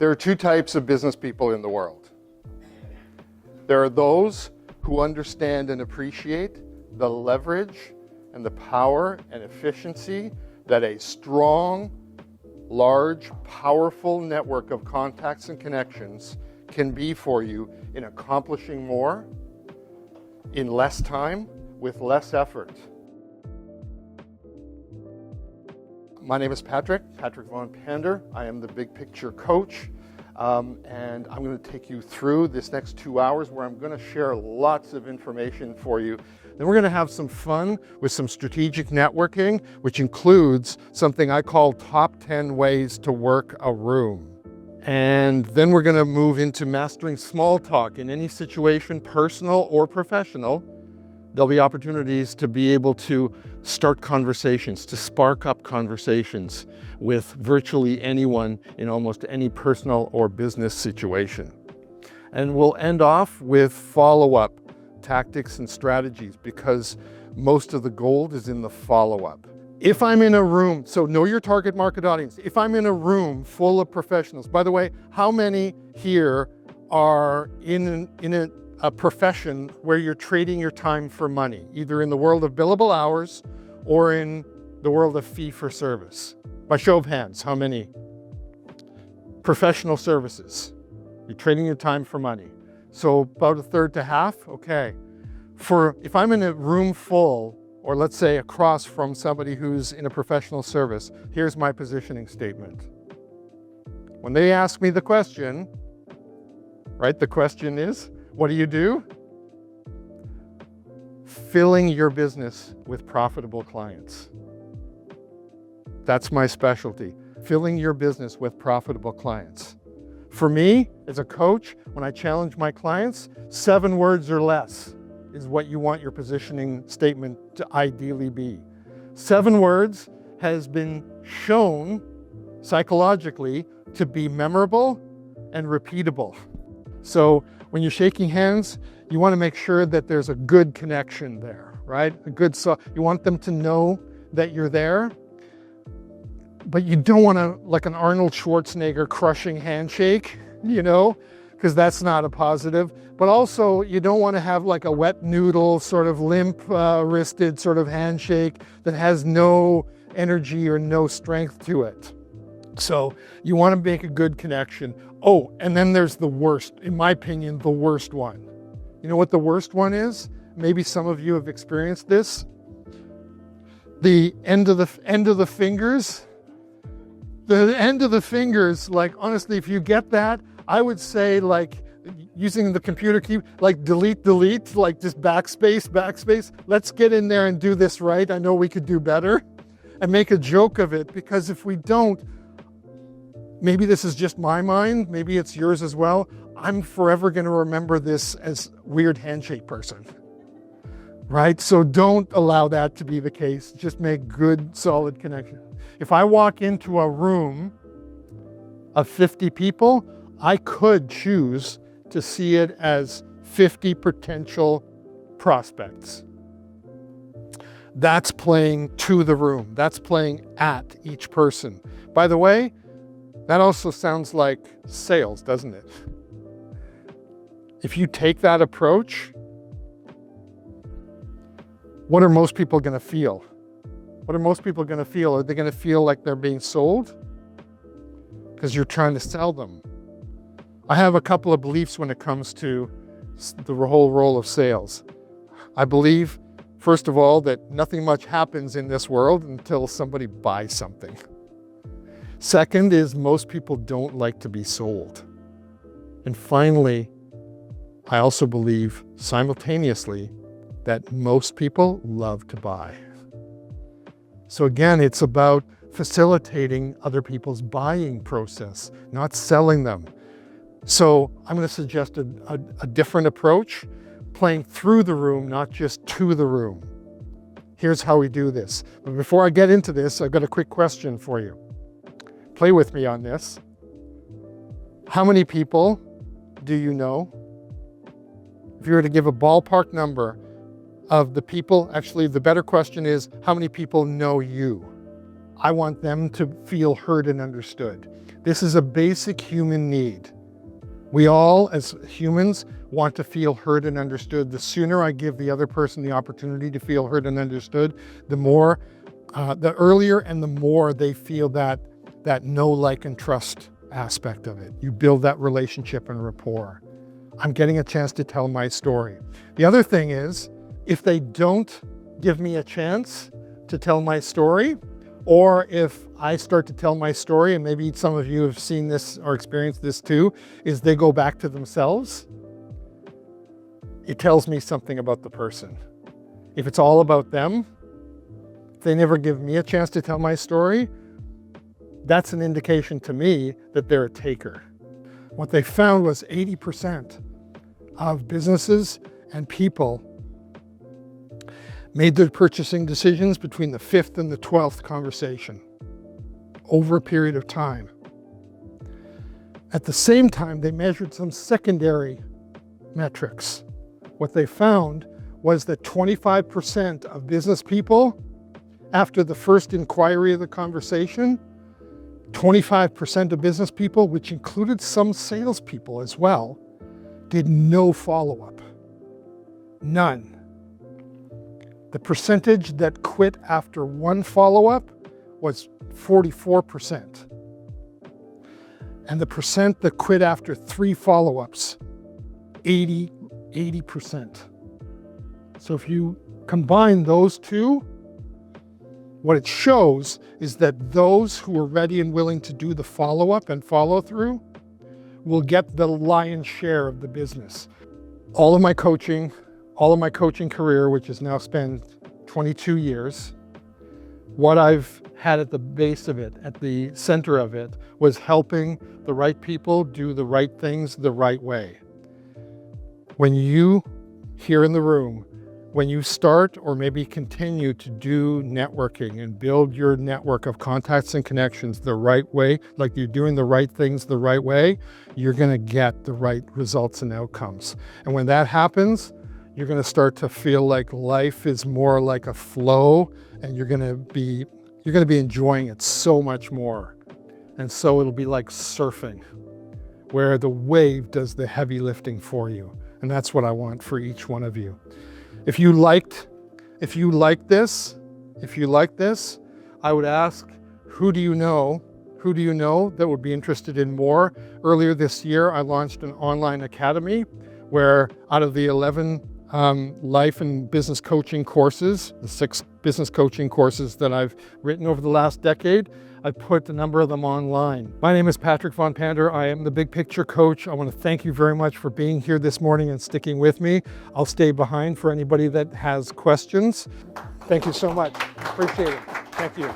There are two types of business people in the world. There are those who understand and appreciate the leverage and the power and efficiency that a strong, large, powerful network of contacts and connections can be for you in accomplishing more in less time with less effort. My name is Patrick Von Pander. I am the Big Picture Coach, and I'm going to take you through this next 2 hours where I'm going to share lots of information for you. Then we're going to have some fun with some strategic networking, which includes something I call top 10 ways to work a room. And then we're going to move into mastering small talk in any situation, personal or professional. There'll be opportunities to be able to start conversations, to spark up conversations with virtually anyone in almost any personal or business situation. And we'll end off with follow-up tactics and strategies, because most of the gold is in the follow-up. If I'm in a room, so know your target market audience. If I'm in a room full of professionals, by the way, how many here are in a profession where you're trading your time for money, either in the world of billable hours or in the world of fee for service? By show of hands, how many? Professional services. You're trading your time for money. So about a third to half, okay. If I'm in a room full, or let's say across from somebody who's in a professional service, here's my positioning statement. When they ask me the question, right, the question is, what do you do? Filling your business with profitable clients. That's my specialty, filling your business with profitable clients. For me, as a coach, when I challenge my clients, 7 words or less is what you want your positioning statement to ideally be. 7 words has been shown psychologically to be memorable and repeatable. So when you're shaking hands, you want to make sure that there's a good connection there, right? You want them to know that you're there, but you don't want to, like an Arnold Schwarzenegger crushing handshake, because that's not a positive. But also, you don't want to have like a wet noodle, sort of limp-wristed sort of handshake that has no energy or no strength to it. So you want to make a good connection. Oh, and then there's the worst, in my opinion, the worst one. You know what the worst one is? Maybe some of you have experienced this. The end of the fingers. The end of the fingers, like honestly, if you get that, I would say like using the computer key, like delete, like just backspace. Let's get in there and do this right. I know we could do better, and make a joke of it, because if we don't, maybe this is just my mind, maybe it's yours as well, I'm forever going to remember this as weird handshake person, right? So don't allow that to be the case. Just make good, solid connection. If I walk into a room of 50 people, I could choose to see it as 50 potential prospects. That's playing to the room. That's playing at each person. By the way, that also sounds like sales, doesn't it? If you take that approach, what are most people going to feel? What are most people going to feel? Are they going to feel like they're being sold? Because you're trying to sell them. I have a couple of beliefs when it comes to the whole role of sales. I believe, first of all, that nothing much happens in this world until somebody buys something. Second is most people don't like to be sold. And finally, I also believe simultaneously that most people love to buy. So again, it's about facilitating other people's buying process, not selling them. So I'm going to suggest a different approach, playing through the room, not just to the room. Here's how we do this. But before I get into this, I've got a quick question for you. Play with me on this. How many people do you know? If you were to give a ballpark number of the people, actually the better question is, how many people know you? I want them to feel heard and understood. This is a basic human need. We all, as humans, want to feel heard and understood. The sooner I give the other person the opportunity to feel heard and understood, the earlier and the more they feel that know, like, and trust aspect of it. You build that relationship and rapport. I'm getting a chance to tell my story. The other thing is, if they don't give me a chance to tell my story, or if I start to tell my story, and maybe some of you have seen this or experienced this too, is they go back to themselves, it tells me something about the person. If it's all about them, if they never give me a chance to tell my story, that's an indication to me that they're a taker. What they found was 80% of businesses and people made their purchasing decisions between the 5th and the 12th conversation over a period of time. At the same time, they measured some secondary metrics. What they found was that 25% of business people, after the first inquiry of the conversation, 25% of business people, which included some salespeople as well, did no follow-up. None. The percentage that quit after one follow-up was 44%. And the percent that quit after 3 follow-ups, 80%. So if you combine those two, what it shows is that those who are ready and willing to do the follow-up and follow-through will get the lion's share of the business. All of my coaching career, which has now spent 22 years, what I've had at the base of it, at the center of it, was helping the right people do the right things the right way. When you, here in the room, when you start or maybe continue to do networking and build your network of contacts and connections the right way, like you're doing the right things the right way, you're going to get the right results and outcomes. And when that happens, you're going to start to feel like life is more like a flow, and you're going to be enjoying it so much more. And so it'll be like surfing, where the wave does the heavy lifting for you. And that's what I want for each one of you. If you like this, I would ask, who do you know that would be interested in more? Earlier this year, I launched an online academy where out of the 11 life and business coaching courses, the 6 business coaching courses that I've written over the last decade, I put a number of them online. My name is Patrick Von Pander. I am the Big Picture Coach. I want to thank you very much for being here this morning and sticking with me. I'll stay behind for anybody that has questions. Thank you so much. Appreciate it. Thank you.